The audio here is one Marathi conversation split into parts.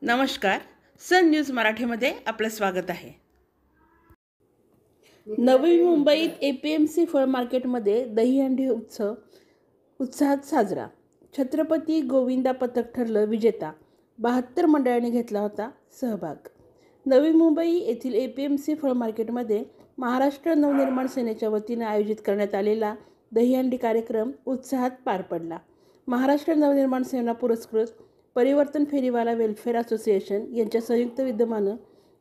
नमस्कार. सन न्यूज मराठीमध्ये आपलं स्वागत आहे. नवी मुंबईत APMC फळ मार्केटमध्ये दहीहंडी उत्सव उत्साहात साजरा. छत्रपती गोविंदा पथक ठरलं विजेता. 72 मंडळांनी घेतला होता सहभाग. नवी मुंबई येथील APMC फळ मार्केटमध्ये महाराष्ट्र नवनिर्माण सेनेच्या वतीने आयोजित करण्यात आलेला दहीहंडी कार्यक्रम उत्साहात पार पडला. महाराष्ट्र नवनिर्माण सेना पुरस्कृत परिवर्तन फेरीवाला वेलफेअर असोसिएशन यांच्या संयुक्त विद्यमानं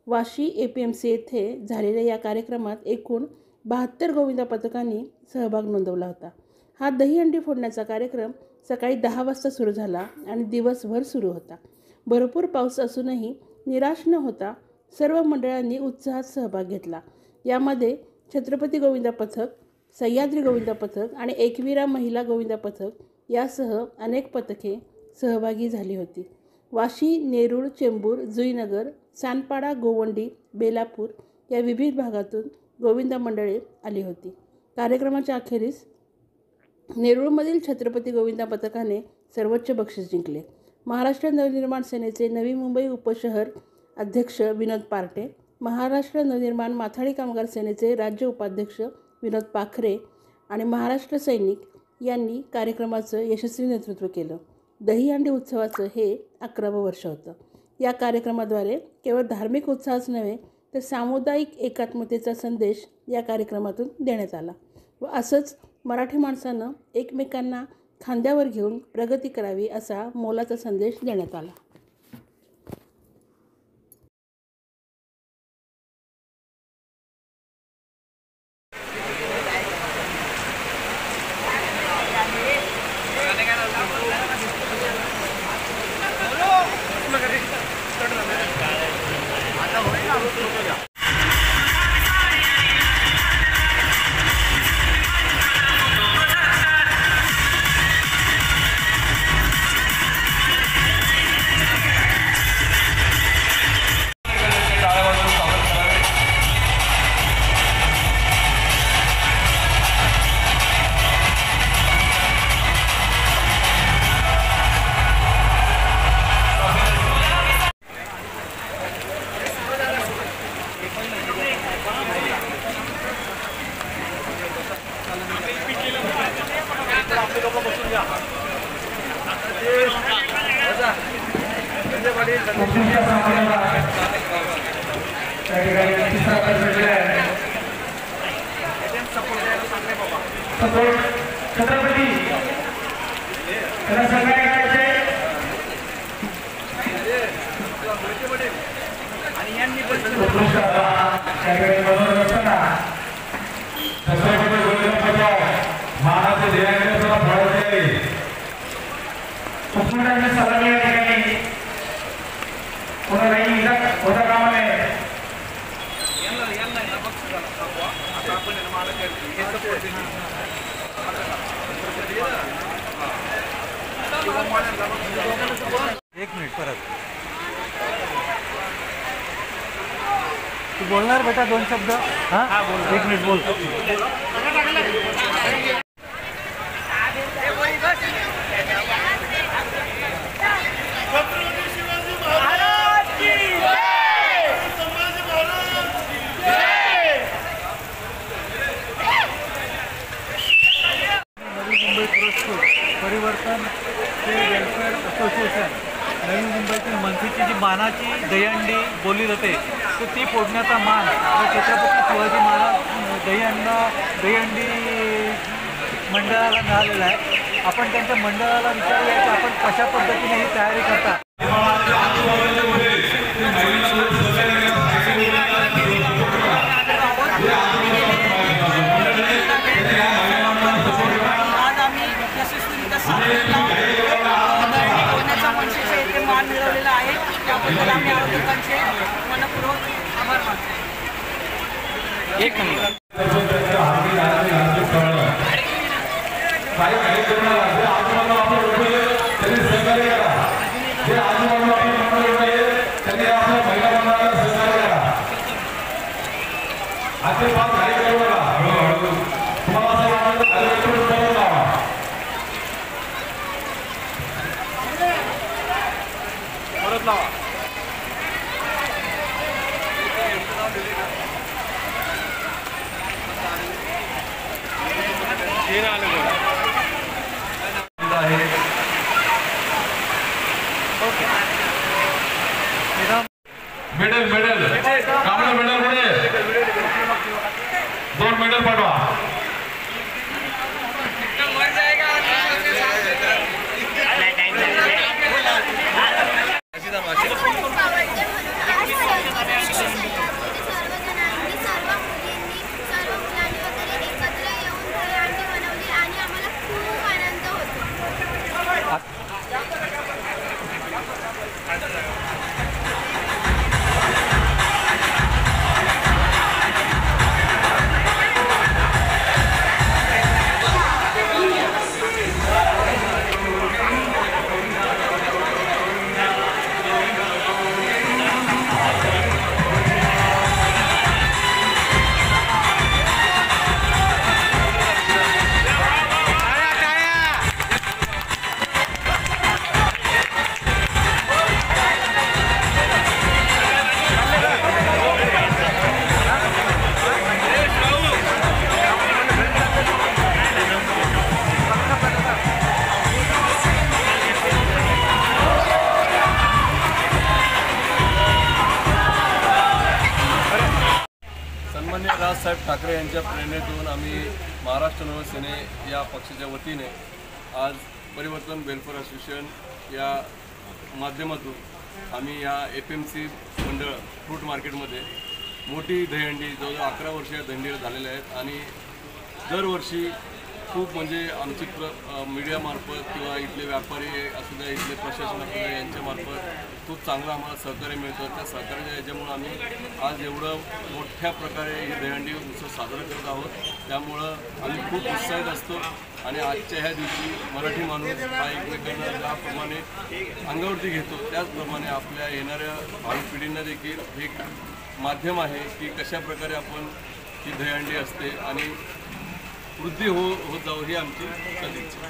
वाशी APMC येथे झालेल्या या कार्यक्रमात एकूण 72 गोविंदा पथकांनी सहभाग नोंदवला होता. हा दहीहंडी फोडण्याचा कार्यक्रम सकाळी 10 वाजता सुरू झाला आणि दिवसभर सुरू होता. भरपूर पाऊस असूनही निराश न होता सर्व मंडळांनी उत्साहात सहभाग घेतला. यामध्ये छत्रपती गोविंदा पथक, सह्याद्री गोविंदा पथक आणि एकविरा महिला गोविंदा पथक यासह अनेक पथके सहभागी झाली होती. वाशी, नेरूळ, चेंबूर, जुईनगर, सानपाडा, गोवंडी, बेलापूर या विविध भागातून गोविंदा मंडळे आली होती. कार्यक्रमाच्या अखेरीस नेरूळमधील छत्रपती गोविंदा पथकाने सर्वोच्च बक्षीस जिंकले. महाराष्ट्र नवनिर्माण सेनेचे नवी मुंबई उपशहर अध्यक्ष विनोद पार्टे, महाराष्ट्र नवनिर्माण माथाडी कामगार सेनेचे राज्य उपाध्यक्ष विनोद पाखरे आणि महाराष्ट्र सैनिक यांनी कार्यक्रमाचं यशस्वी नेतृत्व केलं. दहीहंडी उत्सवाचं हे 11वं वर्ष होतं. या कार्यक्रमाद्वारे केवळ धार्मिक उत्साहच नव्हे तर सामुदायिक एकात्मतेचा संदेश या कार्यक्रमातून देण्यात आला व असंच मराठी माणसानं एकमेकांना खांद्यावर घेऊन प्रगती करावी असा मोलाचा संदेश देण्यात आला. छत्रपती आणि यांनी एक मिनिट परत तू बोलणार बेटा 2 शब्द. हां बोल. 1 मिनिट बोल. परिवर्तन वेलफेअर असोसिएशन नवी मुंबईतील मनसेची जी मानाची दहीहंडी बोलली जाते तर ती फोडण्याचा मान छत्रपती शिवाजी महाराज दहीहंडी मंडळाला मिळालेला आहे. आपण त्यांच्या मंडळाला विचारूया की आपण कशा पद्धतीने ही तयारी करता. मान मिळवलेला आहे त्याबद्दल आम्ही आयोजकांचे मनपूर्वक आभार मानतो. एक नंबर परत लावा. मेडल कांबळे मेडल पुढे 2 मेडल पाठवा. सन्माननीय राजसाहेब ठाकरे यांच्या प्रेरणेतून आम्ही महाराष्ट्र नवसेने या पक्षाच्या वतीने आज परिवर्तन वेलफेअर असोसिएशन या माध्यमातून आम्ही या FMC मंडळ फ्रूट मार्केटमध्ये मोठी दहीहंडी जवळजवळ 11 वर्ष या दहीहंडीला झालेल्या आहेत आणि दरवर्षी खूप म्हणजे आमची मीडियामार्फत किंवा इथले व्यापारी असू द्या, इथले प्रशासन असू द्या, यांच्यामार्फत खूप चांगलं आम्हाला सहकार्य मिळतं. त्या सहकार्याच्या याच्यामुळं आम्ही आज एवढं मोठ्या प्रकारे ही दहीहंडी उत्सव साजरा करत आहोत. त्यामुळं आम्ही खूप उत्साहित असतो आणि आजच्या ह्या दिवशी मराठी माणूस हा एकमेकांना ज्याप्रमाणे अंगावरती घेतो त्याचप्रमाणे आपल्या येणाऱ्या भावी पिढींना देखील एक माध्यम आहे की कशा प्रकारे आपण ही दहीहंडी असते आणि वृद्धी होत जावं ही आमची सदिच्छा.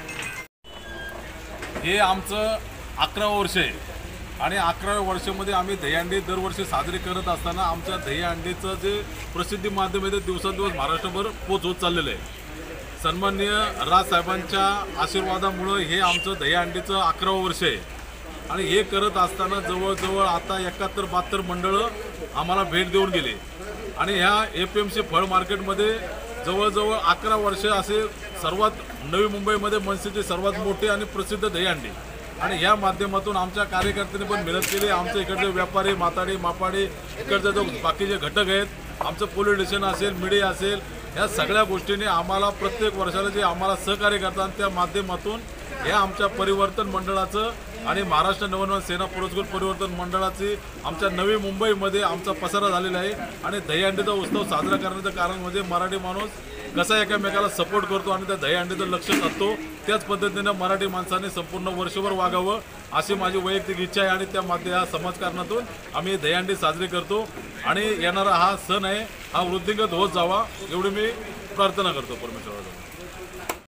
हे आमचं 11वं वर्ष आहे आणि 11व्या वर्षामध्ये आम्ही दहीहंडी दरवर्षी साजरी करत असताना आमच्या दहीहंडीचं जे प्रसिद्धी माध्यम आहे ते दिवसांदिवस महाराष्ट्रभर पोच होत चाललेलं आहे. सन्माननीय राजसाहेबांच्या आशीर्वादामुळं हे आमचं दहीहंडीचं 11वं वर्ष आहे आणि हे करत असताना जवळजवळ आता 71-72 मंडळं आम्हाला भेट देऊन गेले आणि ह्या FMC फळ मार्केटमध्ये जवळजवळ 11 वर्ष असे सर्वात नवी मुंबईमध्ये मनसेची सर्वात मोठी आणि प्रसिद्ध दहीहंडी आणि या माध्यमातून आमच्या कार्यकर्त्यांनी पण मेहनत केली. आमच्या इकडचे व्यापारी मापाडी इकडचे जो बाकीचे घटक आहेत, आमचं पोलीस स्टेशन असेल, मीडिया असेल, या सगळ्या गोष्टींनी आम्हाला प्रत्येक वर्षाला जे आम्हाला सहकार्य करतात त्या माध्यमातून या आमच्या परिवर्तन मंडळाचं आणि महाराष्ट्र नवनिर्माण सेना पुरस्कृत परिवर्तन मंडळाची आमच्या नवी मुंबईमध्ये आमचा पसारा झालेला आहे आणि दहीहंडीचा उत्सव साजरा करण्याचं कारण म्हणजे मराठी माणूस कसा एकामेकाला सपोर्ट करतो आणि त्या दहीहंडीचं लक्ष असतो त्याच पद्धतीनं मराठी माणसाने संपूर्ण वर्षभर वागावं अशी माझी वैयक्तिक इच्छा आहे आणि त्या या समाजकारणातून आम्ही दहीहंडी साजरी करतो आणि येणारा हा सण आहे हा वृद्धिंगत होत जावा एवढी मी प्रार्थना करतो परमेश्वराला.